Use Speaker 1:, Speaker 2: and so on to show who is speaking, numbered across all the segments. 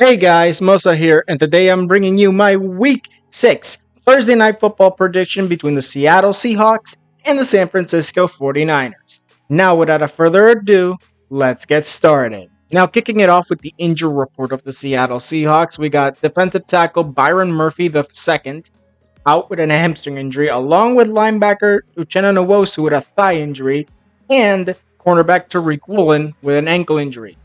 Speaker 1: Hey guys, Mosa here, and today I'm bringing you my Week 6 Thursday Night Football prediction between the Seattle Seahawks and the San Francisco 49ers. Now, without a further ado, let's get started. Now, kicking it off with the injury report of the Seattle Seahawks, we got defensive tackle Byron Murphy II out with a hamstring injury, along with linebacker Uchenna Nwosu with a thigh injury, and cornerback Tariq Woolen with an ankle injury.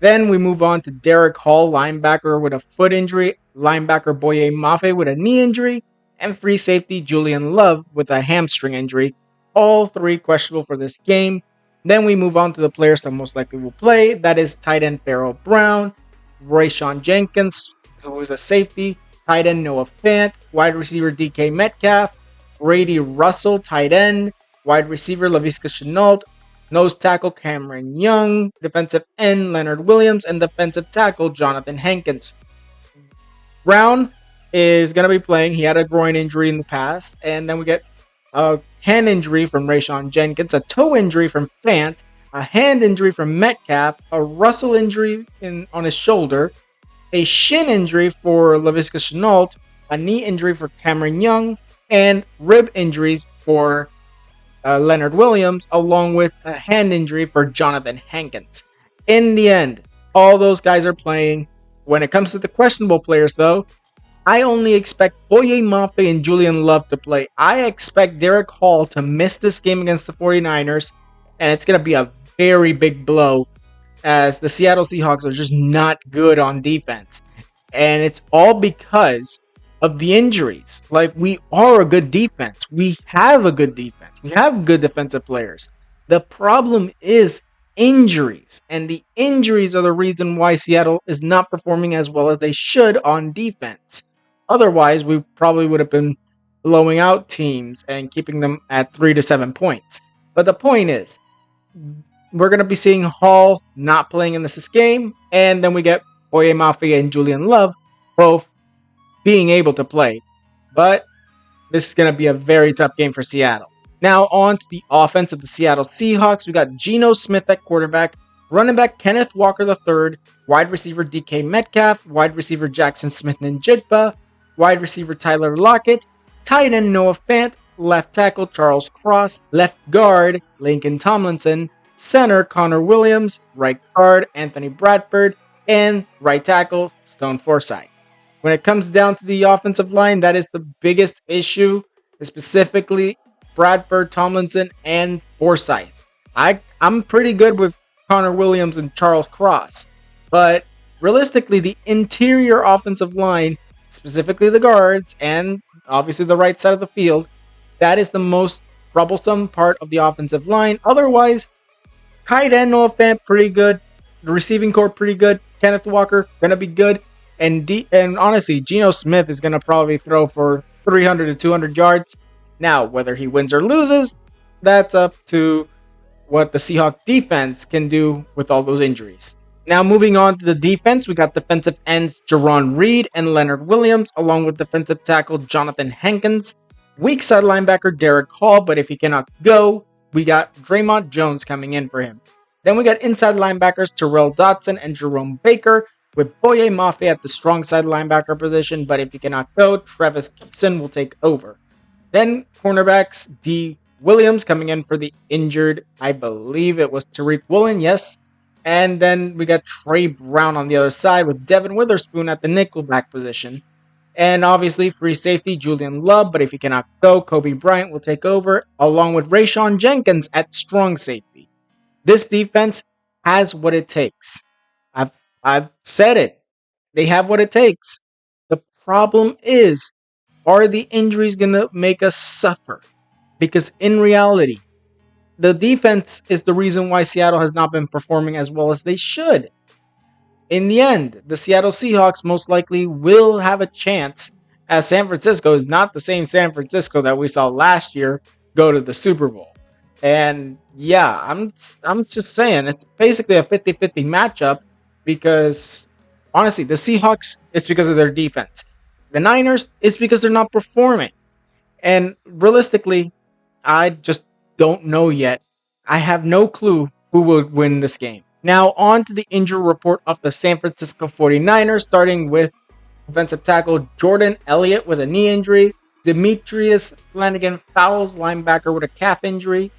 Speaker 1: Then we move on to Derek Hall, linebacker with a foot injury, linebacker Boye Mafe with a knee injury, and free safety Julian Love with a hamstring injury. All three questionable for this game. Then we move on to the players that most likely will play. That is tight end Pharaoh Brown, Rayshawn Jenkins, who is a safety, tight end Noah Fant, wide receiver DK Metcalf, Brady Russell, tight end, wide receiver Laviska Shenault, nose tackle Cameron Young, defensive end Leonard Williams, and defensive tackle Jonathan Hankins. Brown is going to be playing. He had a groin injury in the past. And then we get a hand injury from Rayshawn Jenkins, a toe injury from Fant, a hand injury from Metcalf, a Russell injury on his shoulder, a shin injury for Laviska Shenault, a knee injury for Cameron Young, and rib injuries for Leonard Williams, along with a hand injury for Jonathan Hankins. In the end, all those guys are playing. When it comes to the questionable players, though, I only expect Boye Mafe and Julian Love to play. I expect Derek Hall to miss this game against the 49ers, and it's going to be a very big blow as the Seattle Seahawks are just not good on defense. And it's all because of the injuries. Like, we are a good defense. We have a good defense. We have good defensive players. The problem is injuries. And the injuries are the reason why Seattle is not performing as well as they should on defense. Otherwise, we probably would have been blowing out teams and keeping them at 3 to 7 points. But the point is, we're going to be seeing Hall not playing in this game. And then we get Boye Mafe and Julian Love both being able to play. But this is going to be a very tough game for Seattle. Now on to the offense of the Seattle Seahawks. We got Geno Smith at quarterback, running back Kenneth Walker III, wide receiver DK Metcalf, wide receiver Jackson Smith-Njigba, wide receiver Tyler Lockett, tight end Noah Fant, left tackle Charles Cross, left guard Lincoln Tomlinson, center Connor Williams, right guard Anthony Bradford, and right tackle Stone Forsythe. When it comes down to the offensive line, that is the biggest issue, specifically Bradford, Tomlinson, and Forsythe. I'm pretty good with Connor Williams and Charles Cross, but realistically, the interior offensive line, specifically the guards, and obviously the right side of the field, that is the most troublesome part of the offensive line. Otherwise, tight end Noah Fant, pretty good. The receiving core, pretty good. Kenneth Walker, gonna be good. And honestly, Geno Smith is gonna probably throw for 300 to 200 yards. Now, whether he wins or loses, that's up to what the Seahawks defense can do with all those injuries. Now, moving on to the defense, we got defensive ends Jerron Reed and Leonard Williams, along with defensive tackle Jonathan Hankins. Weak side linebacker Derek Hall, but if he cannot go, we got Draymond Jones coming in for him. Then we got inside linebackers Terrell Dotson and Jerome Baker, with Boye Mafe at the strong side linebacker position, but if he cannot go, Travis Gibson will take over. Then cornerbacks D. Williams coming in for the injured, I believe it was Tariq Woolen, yes. And then we got Trey Brown on the other side with Devin Witherspoon at the nickelback position. And obviously free safety Julian Love, but if he cannot go, Kobe Bryant will take over, along with Rayshawn Jenkins at strong safety. This defense has what it takes. I've said it. They have what it takes. The problem is, are the injuries going to make us suffer? Because in reality, the defense is the reason why Seattle has not been performing as well as they should. In the end, the Seattle Seahawks most likely will have a chance, as San Francisco is not the same San Francisco that we saw last year go to the Super Bowl. And yeah, I'm just saying, it's basically a 50-50 matchup because, honestly, the Seahawks, it's because of their defense. The Niners, it's because they're not performing. And realistically, I just don't know yet. I have no clue who will win this game. Now, on to the injury report of the San Francisco 49ers, starting with offensive tackle Jordan Elliott with a knee injury, Demetrius Flanagan Fowles, linebacker, with a calf injury.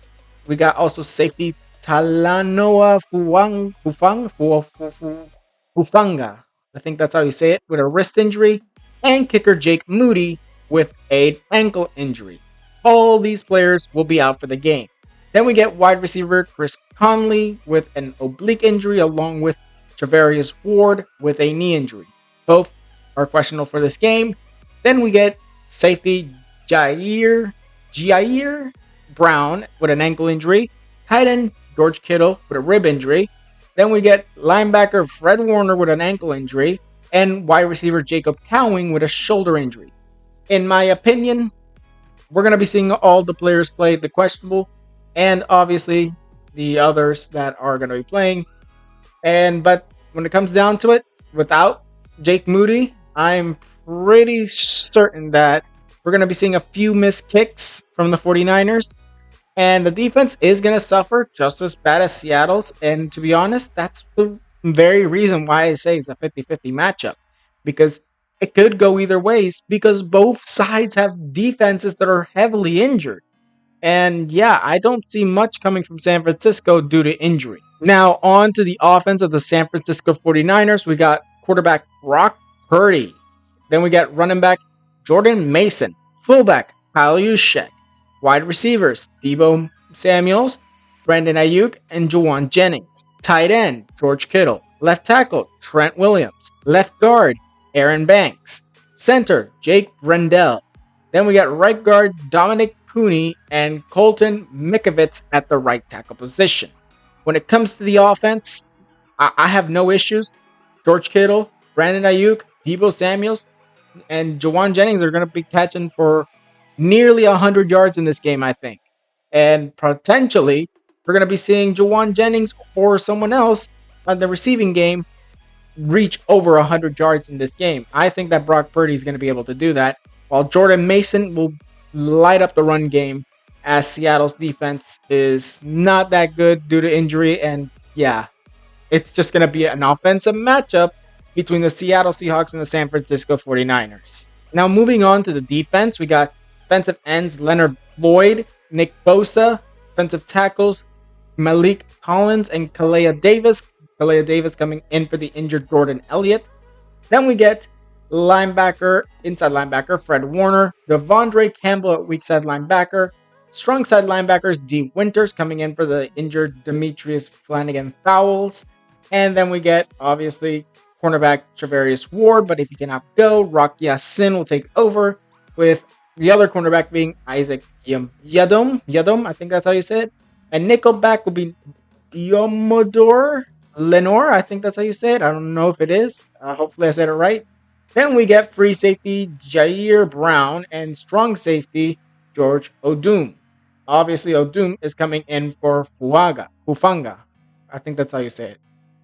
Speaker 1: We got also safety Talanoa Fufanga. I think that's how you say it, with a wrist injury, and kicker Jake Moody with an ankle injury. All these players will be out for the game. Then we get wide receiver Chris Conley with an oblique injury, along with Travarius Ward with a knee injury. Both are questionable for this game. Then we get safety Jair Brown with an ankle injury, tight end George Kittle with a rib injury. Then we get linebacker Fred Warner with an ankle injury, and wide receiver Jacob Cowing with a shoulder injury. In my opinion, we're going to be seeing all the players play the questionable, and obviously the others that are going to be playing. But when it comes down to it, without Jake Moody, I'm pretty certain that we're going to be seeing a few missed kicks from the 49ers. And the defense is going to suffer just as bad as Seattle's. And to be honest, that's the very reason why I say it's a 50-50 matchup. Because it could go either ways, because both sides have defenses that are heavily injured. And yeah, I don't see much coming from San Francisco due to injury. Now, on to the offense of the San Francisco 49ers. We got quarterback Brock Purdy. Then we got running back Jordan Mason. Fullback Kyle Juszczyk. Wide receivers Deebo Samuels, Brandon Ayuk, and Juwan Jennings. Tight end George Kittle. Left tackle Trent Williams. Left guard Aaron Banks. Center Jake Rendell. Then we got right guard Dominic Cooney and Colton Mikovits at the right tackle position. When it comes to the offense, I have no issues. George Kittle, Brandon Ayuk, Deebo Samuels, and Juwan Jennings are going to be catching for nearly 100 yards in this game, I think. And potentially, we're going to be seeing Juwan Jennings or someone else on the receiving game reach over 100 yards in this game. I think that Brock Purdy is going to be able to do that, while Jordan Mason will light up the run game, as Seattle's defense is not that good due to injury. And yeah, it's just going to be an offensive matchup between the Seattle Seahawks and the San Francisco 49ers. Now, moving on to the defense, we got defensive ends Leonard Floyd, Nick Bosa, defensive tackles Malik Collins and Kalea Davis. Kalea Davis coming in for the injured Jordan Elliott. Then we get inside linebacker Fred Warner, Devondre Campbell at weak side linebacker, strong side linebackers D Winters coming in for the injured Demetrius Flanagan Fowles. And then we get, obviously, cornerback Travarius Ward, but if he cannot go, Rock Ya-Sin will take over, with the other cornerback being Isaac Yadom, I think that's how you say it. And nickelback will be Yomodor Lenore, I think that's how you say it. I don't know if it is. Hopefully I said it right. Then we get free safety Jair Brown and strong safety George Odum. Obviously, Odum is coming in for Hufanga. I think that's how you say it.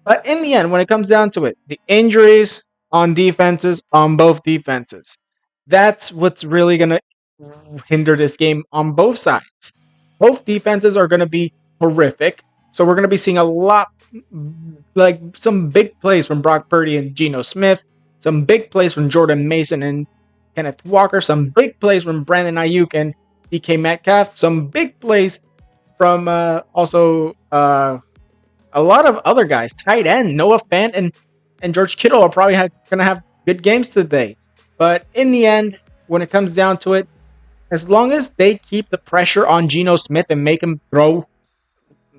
Speaker 1: But in the end, when it comes down to it, the injuries on defenses, on both defenses, that's what's really going to hinder this game on both sides. Both defenses are going to be horrific. So we're going to be seeing a lot, like some big plays from Brock Purdy and Geno Smith, some big plays from Jordan Mason and Kenneth Walker, some big plays from Brandon Ayuk and DK Metcalf, some big plays from also a lot of other guys. Tight end Noah Fant and George Kittle are probably going to have good games today. But in the end, when it comes down to it, as long as they keep the pressure on Geno Smith and make him throw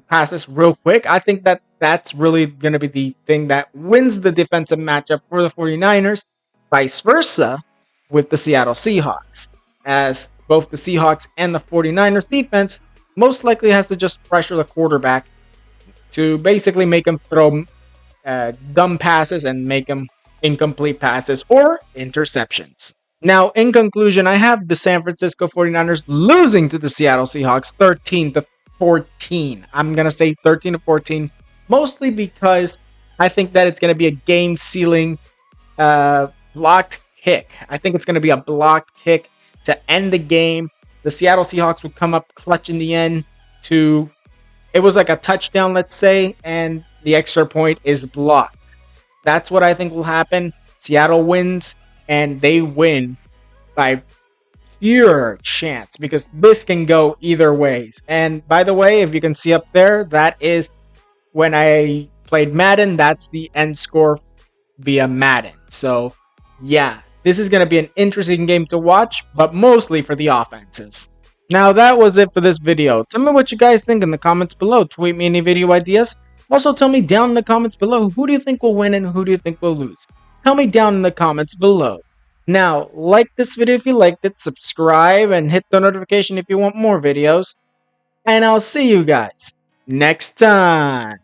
Speaker 1: passes real quick, I think that that's really going to be the thing that wins the defensive matchup for the 49ers. Vice versa with the Seattle Seahawks, as both the Seahawks and the 49ers defense most likely has to just pressure the quarterback to basically make him throw dumb passes and make him incomplete passes or interceptions. Now, in conclusion, I have the San Francisco 49ers losing to the Seattle Seahawks 13-14. I'm going to say 13-14, mostly because I think that it's going to be a game-sealing blocked kick. I think it's going to be a blocked kick to end the game. The Seattle Seahawks would come up clutch in the end to, it was like a touchdown, let's say, and the extra point is blocked. That's what I think will happen. Seattle wins, and they win by pure chance because this can go either ways. And by the way, if you can see up there, that is when I played Madden. That's the end score via Madden. So yeah, this is going to be an interesting game to watch, but mostly for the offenses. Now that was it for this video. Tell me what you guys think in the comments below. Tweet me any video ideas. Also tell me down in the comments below, who do you think will win and who do you think will lose? Tell me down in the comments below. Now, like this video if you liked it, subscribe, and hit the notification if you want more videos. And I'll see you guys next time.